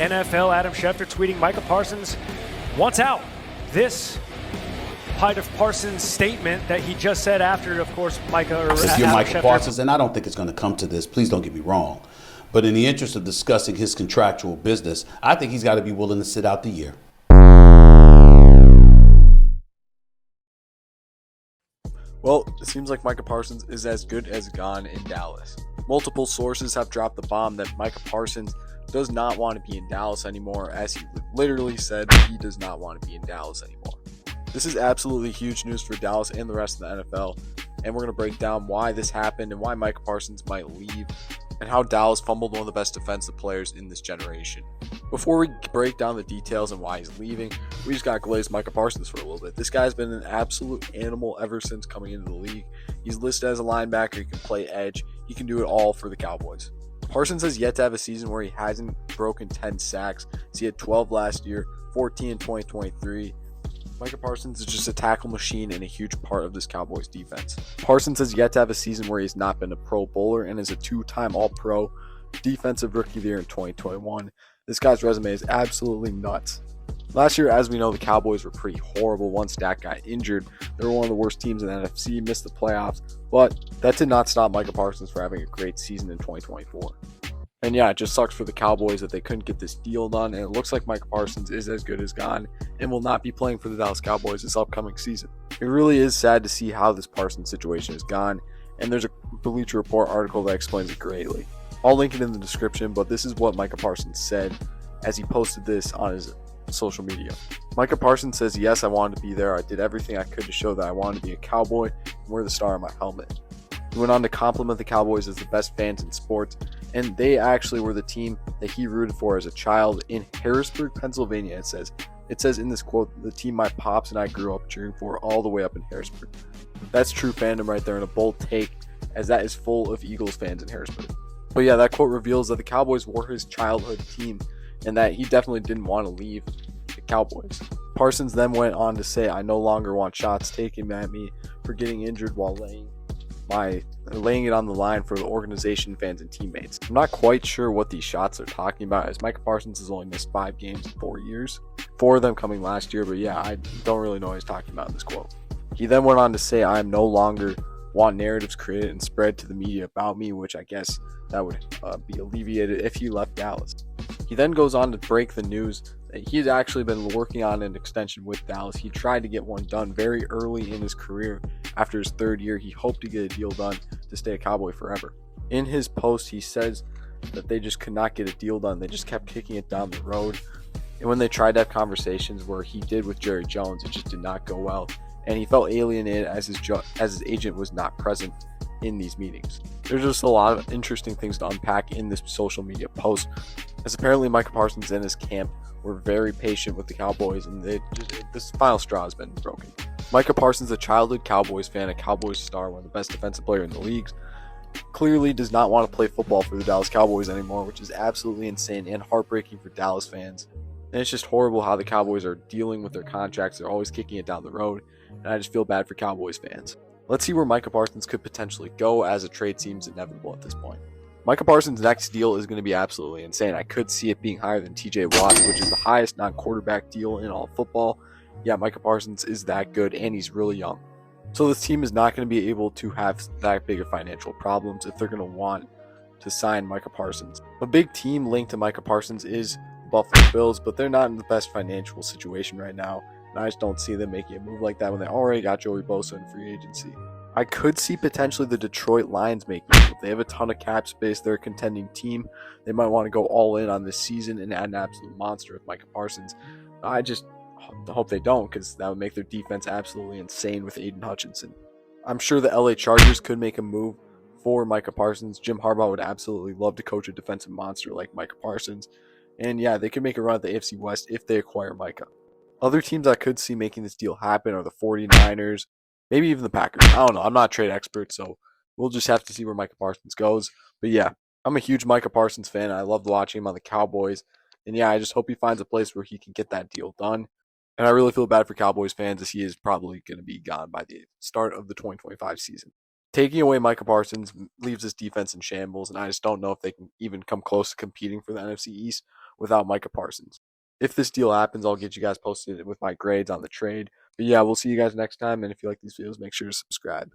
NFL. Adam Schefter tweeting Micah Parsons wants out. This part of Parsons' statement that he just said after, of course, Micah or if you're Micah Parsons, and I don't think it's going to come to this, please don't get me wrong, but in the interest of discussing his contractual business, I think he's got to be willing to sit out the year. Well, it seems like Micah Parsons is as good as gone in Dallas. Multiple sources have dropped the bomb that Micah Parsons does not want to be in Dallas anymore, as he literally said that he does not want to be in Dallas anymore. This is absolutely huge news for Dallas and the rest of the NFL, and we're going to break down why this happened and why Micah Parsons might leave, and how Dallas fumbled one of the best defensive players in this generation. Before we break down the details and why he's leaving, we just got to glaze Micah Parsons for a little bit. This guy's been an absolute animal ever since coming into the league. He's listed as a linebacker, he can play edge, he can do it all for the Cowboys. Parsons has yet to have a season where he hasn't broken 10 sacks. So he had 12 last year, 14 in 2023. Micah Parsons is just a tackle machine and a huge part of this Cowboys defense. Parsons has yet to have a season where he's not been a Pro Bowler and is a two-time All-Pro Defensive Rookie of the Year in 2021. This guy's resume is absolutely nuts. Last year, as we know, the Cowboys were pretty horrible once Dak got injured. They were one of the worst teams in the NFC, missed the playoffs, but that did not stop Micah Parsons from having a great season in 2024. And yeah, it just sucks for the Cowboys that they couldn't get this deal done, and it looks like Micah Parsons is as good as gone and will not be playing for the Dallas Cowboys this upcoming season. It really is sad to see how this Parsons situation is gone, and there's a Bleacher Report article that explains it greatly. I'll link it in the description, but this is what Micah Parsons said as he posted this on his social media. Micah Parsons says, "Yes, I wanted to be there. I did everything I could to show that I wanted to be a Cowboy and wear the star on my helmet." He went on to compliment the Cowboys as the best fans in sports, and they actually were the team that he rooted for as a child in Harrisburg, Pennsylvania. It says in this quote, "The team my pops and I grew up cheering for all the way up in Harrisburg." That's true fandom right there, and a bold take, as that is full of Eagles fans in Harrisburg. But yeah, that quote reveals that the Cowboys were his childhood team and that he definitely didn't want to leave the Cowboys. Parsons then went on to say, "I no longer want shots taken at me for getting injured while laying it on the line for the organization, fans, and teammates." I'm not quite sure what these shots are talking about, as Micah Parsons has only missed 5 games in 4 years, 4 of them coming last year, but yeah, I don't really know what he's talking about in this quote. He then went on to say, "I am no longer want narratives created and spread to the media about me," which I guess that would be alleviated if he left Dallas. He then goes on to break the news that he's actually been working on an extension with Dallas. He tried to get one done very early in his career. After his 3rd year, he hoped to get a deal done to stay a Cowboy forever. In his post, he says that they just could not get a deal done. They just kept kicking it down the road. And when they tried to have conversations where he did with Jerry Jones, it just did not go well. And he felt alienated as his agent was not present in these meetings. There's just a lot of interesting things to unpack in this social media post, as apparently Micah Parsons and his camp were very patient with the Cowboys, and this final straw has been broken. Micah Parsons, a childhood Cowboys fan, a Cowboys star, one of the best defensive players in the league, clearly does not want to play football for the Dallas Cowboys anymore, which is absolutely insane and heartbreaking for Dallas fans. And it's just horrible how the Cowboys are dealing with their contracts. They're always kicking it down the road, and I just feel bad for Cowboys fans. Let's see where Micah Parsons could potentially go, as a trade seems inevitable at this point. Micah Parsons' next deal is going to be absolutely insane. I could see it being higher than TJ Watt's, which is the highest non-quarterback deal in all football. Yeah, Micah Parsons is that good, and he's really young. So this team is not going to be able to have that big of financial problems if they're going to want to sign Micah Parsons. A big team linked to Micah Parsons is the Buffalo Bills, but they're not in the best financial situation right now. And I just don't see them making a move like that when they already got Joey Bosa in free agency. I could see potentially the Detroit Lions making a move. They have a ton of cap space. They're a contending team. They might want to go all in on this season and add an absolute monster with Micah Parsons. I just hope they don't, because that would make their defense absolutely insane with Aiden Hutchinson. I'm sure the LA Chargers could make a move for Micah Parsons. Jim Harbaugh would absolutely love to coach a defensive monster like Micah Parsons. And yeah, they could make a run at the AFC West if they acquire Micah. Other teams I could see making this deal happen are the 49ers, maybe even the Packers. I don't know. I'm not a trade expert, so we'll just have to see where Micah Parsons goes. But yeah, I'm a huge Micah Parsons fan. I loved watching him on the Cowboys. And yeah, I just hope he finds a place where he can get that deal done. And I really feel bad for Cowboys fans, as he is probably going to be gone by the start of the 2025 season. Taking away Micah Parsons leaves this defense in shambles, and I just don't know if they can even come close to competing for the NFC East without Micah Parsons. If this deal happens, I'll get you guys posted with my grades on the trade. But yeah, we'll see you guys next time. And if you like these videos, make sure to subscribe.